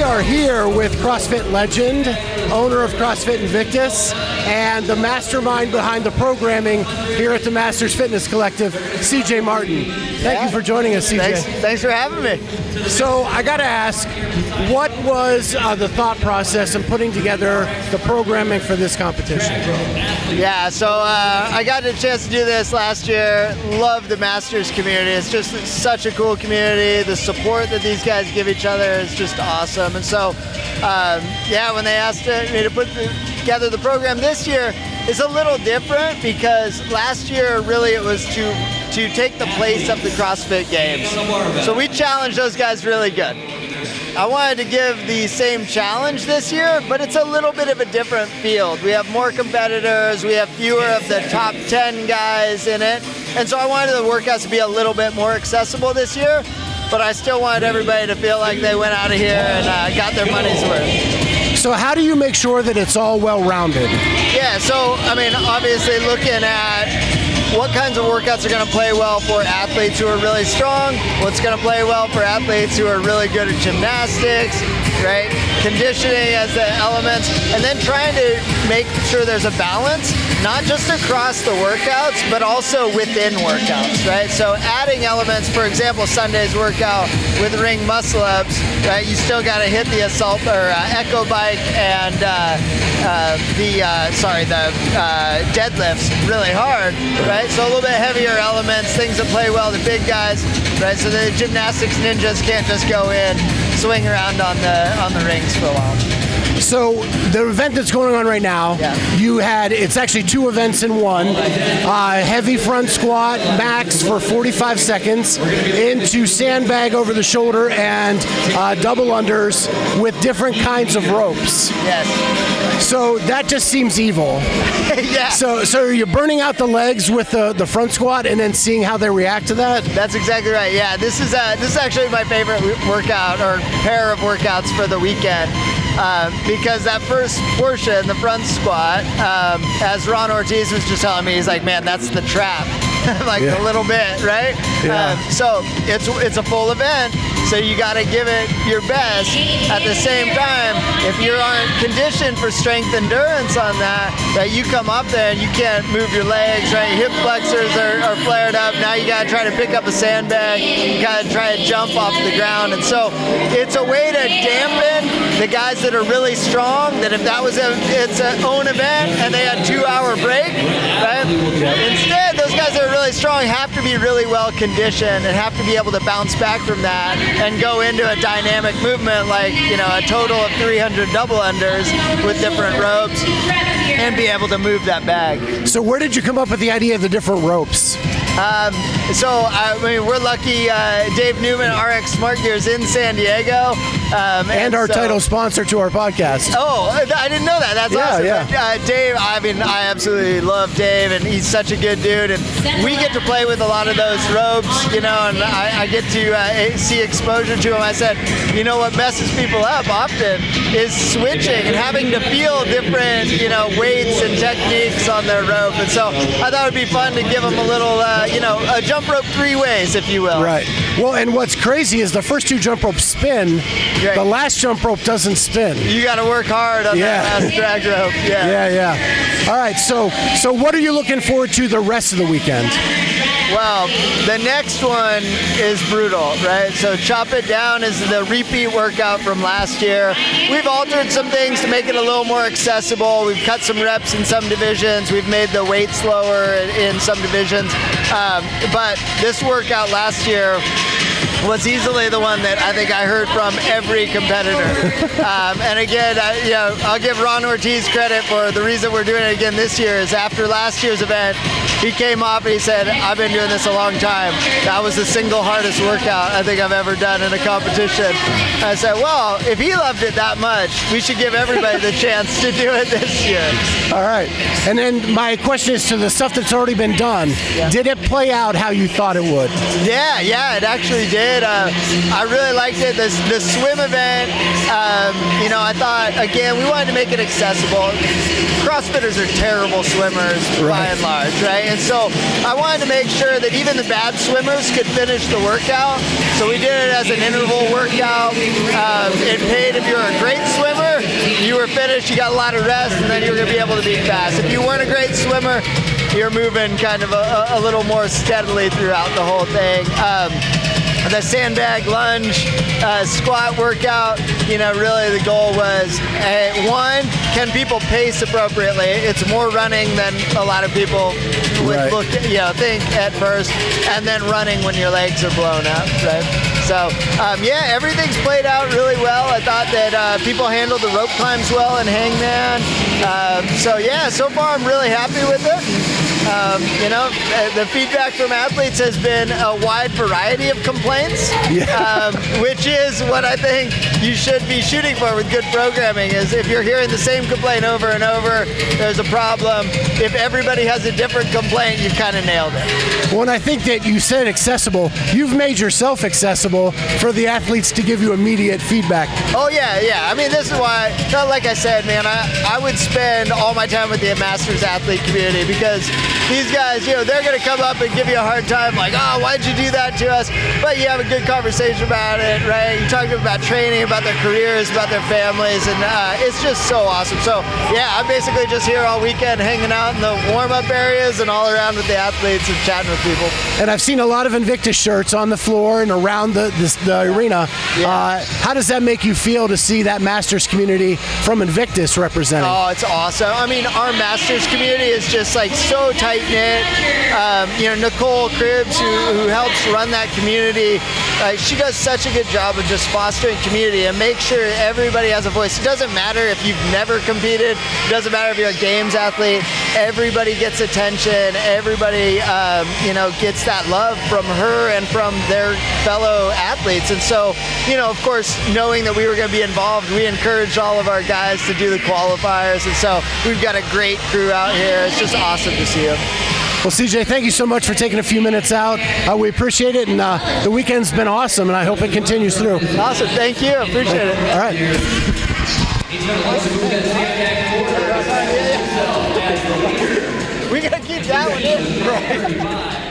We are here with CrossFit legend, owner of CrossFit Invictus, and the mastermind behind the programming here at the Masters Fitness Collective, CJ Marting. Thank you for joining us, CJ. Thanks for having me. So I got to ask, what was the thought process in putting together the programming for this competition? Yeah, so I got a chance to do this last year. Love the Masters community. It's just such a cool community. The support that these guys give each other is just awesome. And so, when they asked me to put together the program this year, it's a little different because last year really it was to take the place of the CrossFit Games. So we challenged those guys really good. I wanted to give the same challenge this year, but it's a little bit of a different field. We have more competitors, we have fewer of the top 10 guys in it, and so I wanted the workouts to be a little bit more accessible this year, but I still wanted everybody to feel like they went out of here and got their money's worth. So how do you make sure that it's all well-rounded? Yeah, so, obviously looking at what kinds of workouts are going to play well for athletes who are really strong, what's going to play well for athletes who are really good at gymnastics, right? Conditioning as the elements, and then trying to make sure there's a balance, not just across the workouts, but also within workouts, right? So adding elements, for example, Sunday's workout with ring muscle ups, right? You still got to hit the assault or echo bike and the deadlifts really hard, right? So a little bit heavier elements, things that play well to big guys, right? So the gymnastics ninjas can't just go in, swing around on the rings for a while. So the event that's going on right now, it's actually two events in one. Heavy front squat, max for 45 seconds, into sandbag over the shoulder and double unders with different kinds of ropes. Yes. So that just seems evil. Yeah. So are you burning out the legs with the front squat and then seeing how they react to that? That's exactly right. Yeah, this is actually my favorite workout or pair of workouts for the weekend. Because that first portion, the front squat, as Ron Ortiz was just telling me, he's like, man, that's the trap. A little bit, right? Yeah. So it's a full event, so you got to give it your best. At the same time, if you aren't conditioned for strength endurance on that you come up there and you can't move your legs, right? Your hip flexors are flared up. Now you got to try to pick up a sandbag. You got to try to jump off the ground. And so it's a way to dampen the guys that are really strong, that if that was its own event and they had 2-hour break, right? Instead, those guys that are really strong have to be really well conditioned and have to be able to bounce back from that and go into a dynamic movement like, a total of 300 double unders with different ropes and be able to move that bag. So where did you come up with the idea of the different ropes? We're lucky. Dave Newman, RX Smart Gear, is in San Diego. And our title sponsor to our podcast. Oh, I didn't know that. That's awesome. Yeah. Dave, I absolutely love Dave, and he's such a good dude. And we get to play with a lot of those ropes, and I get to see exposure to them. I said, what messes people up often is switching and having to feel different, weights and techniques on their rope. And so I thought it'd be fun to give them a little, a jump rope 3 ways, if you will. Right. Well, and what's crazy is the first 2 jump ropes spin. Right. The last jump rope doesn't spin. You got to work hard on that last drag rope. Yeah. All right. So what are you looking forward to the rest of the weekend? Well, the next one is brutal, right? So Chop It Down is the repeat workout from last year. We've altered some things to make it a little more accessible. We've cut some reps in some divisions. We've made the weights lower in some divisions. But this workout last year was easily the one that I think I heard from every competitor. And again, I'll give Ron Ortiz credit for the reason we're doing it again this year is after last year's event, he came off and he said, I've been doing this a long time. That was the single hardest workout I think I've ever done in a competition. And I said, well, if he loved it that much, we should give everybody the chance to do it this year. All right. And then my question is to the stuff that's already been done. Yeah. Did it play out how you thought it would? Yeah, it actually did. I really liked it. The swim event, I thought, again, we wanted to make it accessible. CrossFitters are terrible swimmers by and large, right? And so I wanted to make sure that even the bad swimmers could finish the workout. So we did it as an interval workout. It paid if you're a great swimmer, you were finished, you got a lot of rest, and then you were going to be able to be fast. If you weren't a great swimmer, you're moving kind of a little more steadily throughout the whole thing. The sandbag lunge squat workout, really the goal was, one, can people pace appropriately? It's more running than a lot of people would think at first, and then running when your legs are blown up, right? So, everything's played out really well. I thought that people handled the rope climbs well in Hangman. So far I'm really happy with it. The feedback from athletes has been a wide variety of complaints, which is what I think you should be shooting for with good programming. Is if you're hearing the same complaint over and over, there's a problem. If everybody has a different complaint, you've kind of nailed it. Well, and I think that you said accessible. You've made yourself accessible for the athletes to give you immediate feedback. Oh, yeah. I mean, this is why, like I said, man, I would spend all my time with the Masters athlete community, because these guys, they're going to come up and give you a hard time, like, oh, why'd you do that to us? But you have a good conversation about it, right? You talk to them about training, about their careers, about their families, and it's just so awesome. So, I'm basically just here all weekend hanging out in the warm-up areas and all around with the athletes and chatting with people. And I've seen a lot of Invictus shirts on the floor and around the arena. Yeah. How does that make you feel to see that Masters community from Invictus represented? Oh, it's awesome. I mean, our Masters community is just like so tight-knit. Nicole Cribbs, who helps run that community, she does such a good job of just fostering community and make sure everybody has a voice. It doesn't matter if you've never competed. It doesn't matter if you're a games athlete. Everybody gets attention. Everybody, gets that love from her and from their fellow athletes. And so, of course, knowing that we were going to be involved, we encouraged all of our guys to do the qualifiers. And so we've got a great crew out here. It's just awesome to see them. Well, CJ, thank you so much for taking a few minutes out. We appreciate it, and the weekend's been awesome, and I hope it continues through. Awesome. Thank you. Appreciate it. All right. We're going to keep that one in.